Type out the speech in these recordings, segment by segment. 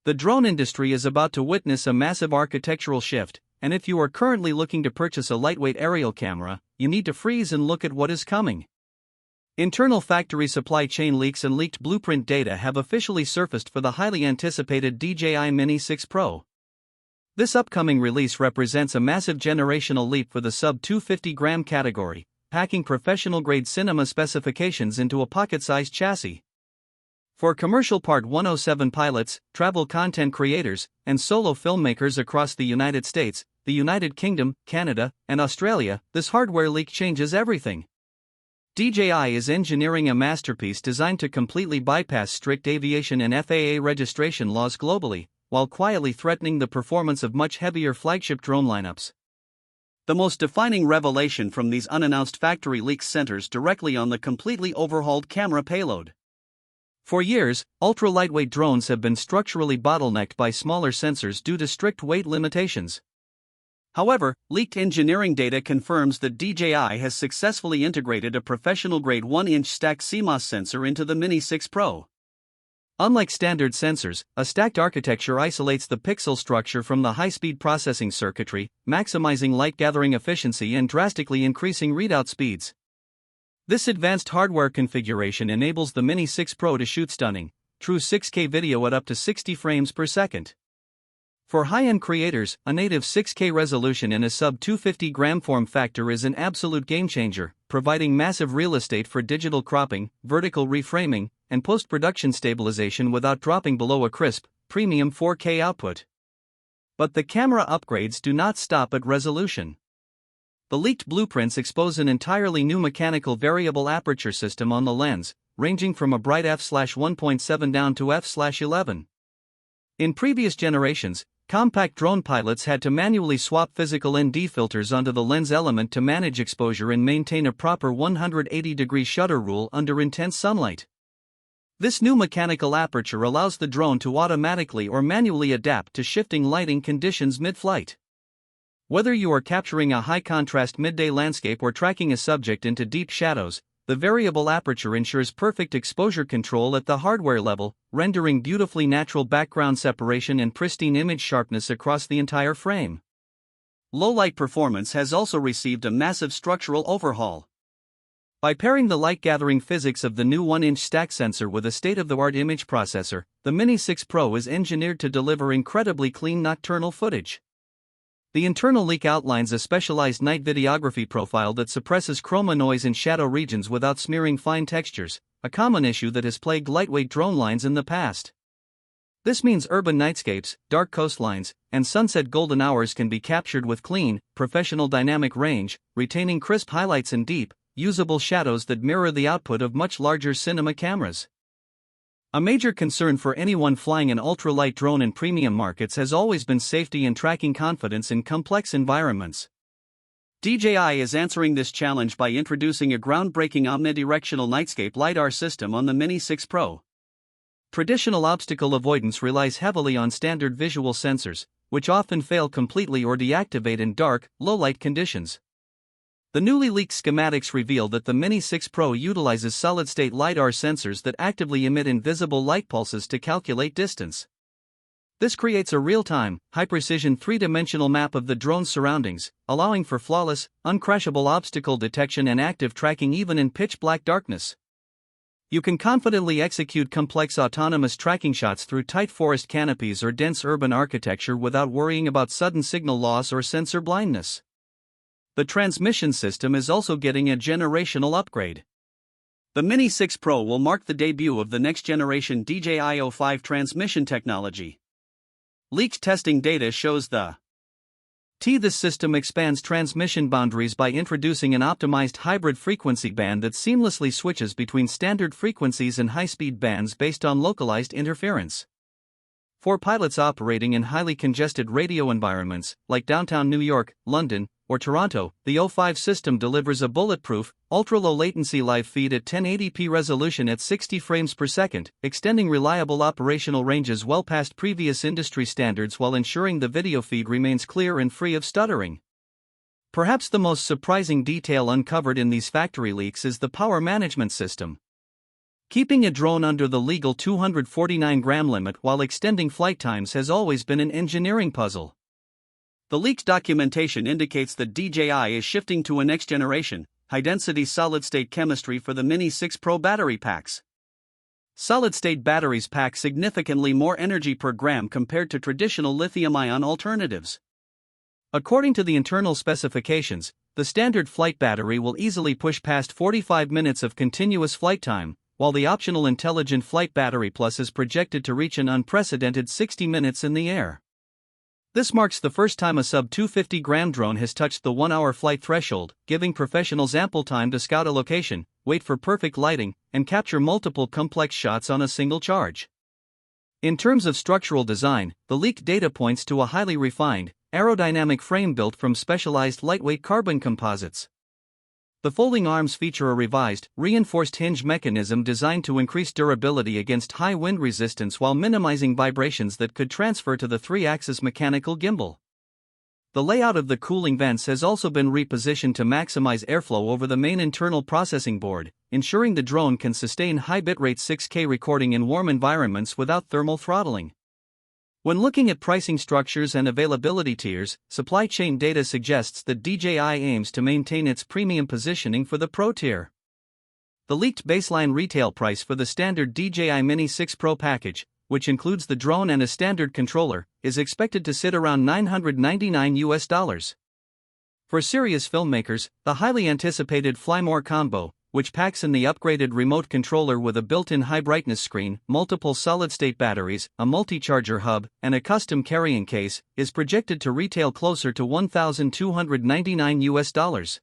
The drone industry is about to witness a massive architectural shift, and if you are currently looking to purchase a lightweight aerial camera, you need to freeze and look at what is coming. Internal factory supply chain leaks and leaked blueprint data have officially surfaced for the highly anticipated DJI Mini 6 Pro. This upcoming release represents a massive generational leap for the sub-250-gram category, packing professional-grade cinema specifications into a pocket-sized chassis. For commercial Part 107 pilots, travel content creators, and solo filmmakers across the United States, the United Kingdom, Canada, and Australia, this hardware leak changes everything. DJI is engineering a masterpiece designed to completely bypass strict aviation and FAA registration laws globally, while quietly threatening the performance of much heavier flagship drone lineups. The most defining revelation from these unannounced factory leaks centers directly on the completely overhauled camera payload. For years, ultra-lightweight drones have been structurally bottlenecked by smaller sensors due to strict weight limitations. However, leaked engineering data confirms that DJI has successfully integrated a professional-grade 1-inch stacked CMOS sensor into the Mini 6 Pro. Unlike standard sensors, a stacked architecture isolates the pixel structure from the high-speed processing circuitry, maximizing light-gathering efficiency and drastically increasing readout speeds. This advanced hardware configuration enables the Mini 6 Pro to shoot stunning, true 6K video at up to 60 frames per second. For high-end creators, a native 6K resolution in a sub-250-gram form factor is an absolute game-changer, providing massive real estate for digital cropping, vertical reframing, and post-production stabilization without dropping below a crisp, premium 4K output. But the camera upgrades do not stop at resolution. The leaked blueprints expose an entirely new mechanical variable aperture system on the lens, ranging from a bright f/1.7 down to f/11. In previous generations, compact drone pilots had to manually swap physical ND filters onto the lens element to manage exposure and maintain a proper 180-degree shutter rule under intense sunlight. This new mechanical aperture allows the drone to automatically or manually adapt to shifting lighting conditions mid-flight. Whether you are capturing a high-contrast midday landscape or tracking a subject into deep shadows, the variable aperture ensures perfect exposure control at the hardware level, rendering beautifully natural background separation and pristine image sharpness across the entire frame. Low-light performance has also received a massive structural overhaul. By pairing the light-gathering physics of the new 1-inch stack sensor with a state-of-the-art image processor, the Mini 6 Pro is engineered to deliver incredibly clean nocturnal footage. The internal leak outlines a specialized night videography profile that suppresses chroma noise in shadow regions without smearing fine textures, a common issue that has plagued lightweight drone lines in the past. This means urban nightscapes, dark coastlines, and sunset golden hours can be captured with clean, professional dynamic range, retaining crisp highlights and deep, usable shadows that mirror the output of much larger cinema cameras. A major concern for anyone flying an ultralight drone in premium markets has always been safety and tracking confidence in complex environments. DJI is answering this challenge by introducing a groundbreaking omnidirectional Nightscape LiDAR system on the Mini 6 Pro. Traditional obstacle avoidance relies heavily on standard visual sensors, which often fail completely or deactivate in dark, low-light conditions. The newly leaked schematics reveal that the Mini 6 Pro utilizes solid-state LiDAR sensors that actively emit invisible light pulses to calculate distance. This creates a real-time, high-precision three-dimensional map of the drone's surroundings, allowing for flawless, uncrashable obstacle detection and active tracking even in pitch-black darkness. You can confidently execute complex autonomous tracking shots through tight forest canopies or dense urban architecture without worrying about sudden signal loss or sensor blindness. The transmission system is also getting a generational upgrade. The Mini 6 Pro will mark the debut of the next-generation DJI O5 transmission technology. Leaked testing data shows this system expands transmission boundaries by introducing an optimized hybrid frequency band that seamlessly switches between standard frequencies and high-speed bands based on localized interference. For pilots operating in highly congested radio environments, like downtown New York, London, or Toronto, the O5 system delivers a bulletproof, ultra-low latency live feed at 1080p resolution at 60 frames per second, extending reliable operational ranges well past previous industry standards while ensuring the video feed remains clear and free of stuttering. Perhaps the most surprising detail uncovered in these factory leaks is the power management system. Keeping a drone under the legal 249-gram limit while extending flight times has always been an engineering puzzle. The leaked documentation indicates that DJI is shifting to a next-generation, high-density solid-state chemistry for the Mini 6 Pro battery packs. Solid-state batteries pack significantly more energy per gram compared to traditional lithium-ion alternatives. According to the internal specifications, the standard flight battery will easily push past 45 minutes of continuous flight time, while the optional Intelligent Flight Battery Plus is projected to reach an unprecedented 60 minutes in the air. This marks the first time a sub-250-gram drone has touched the 1-hour flight threshold, giving professionals ample time to scout a location, wait for perfect lighting, and capture multiple complex shots on a single charge. In terms of structural design, the leaked data points to a highly refined, aerodynamic frame built from specialized lightweight carbon composites. The folding arms feature a revised, reinforced hinge mechanism designed to increase durability against high wind resistance while minimizing vibrations that could transfer to the 3-axis mechanical gimbal. The layout of the cooling vents has also been repositioned to maximize airflow over the main internal processing board, ensuring the drone can sustain high bitrate 6K recording in warm environments without thermal throttling. When looking at pricing structures and availability tiers, supply chain data suggests that DJI aims to maintain its premium positioning for the Pro tier. The leaked baseline retail price for the standard DJI Mini 6 Pro package, which includes the drone and a standard controller, is expected to sit around $999. For serious filmmakers, the highly anticipated Fly More combo, which packs in the upgraded remote controller with a built-in high-brightness screen, multiple solid-state batteries, a multi-charger hub, and a custom carrying case, is projected to retail closer to $1,299.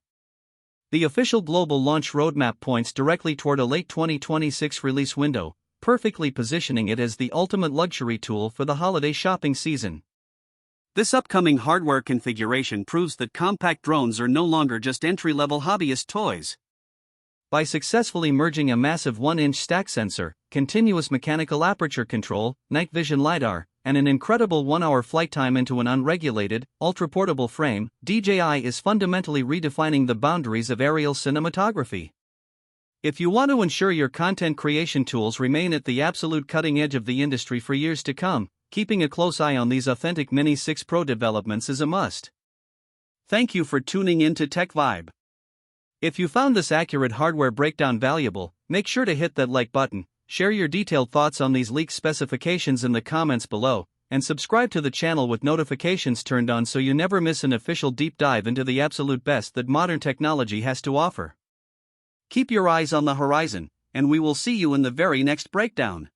The official global launch roadmap points directly toward a late 2026 release window, perfectly positioning it as the ultimate luxury tool for the holiday shopping season. This upcoming hardware configuration proves that compact drones are no longer just entry-level hobbyist toys. By successfully merging a massive 1-inch stack sensor, continuous mechanical aperture control, night vision LiDAR, and an incredible 1-hour flight time into an unregulated, ultra-portable frame, DJI is fundamentally redefining the boundaries of aerial cinematography. If you want to ensure your content creation tools remain at the absolute cutting edge of the industry for years to come, keeping a close eye on these authentic Mini 6 Pro developments is a must. Thank you for tuning in to TechVibe. If you found this accurate hardware breakdown valuable, make sure to hit that like button, share your detailed thoughts on these leaked specifications in the comments below, and subscribe to the channel with notifications turned on so you never miss an official deep dive into the absolute best that modern technology has to offer. Keep your eyes on the horizon, and we will see you in the very next breakdown.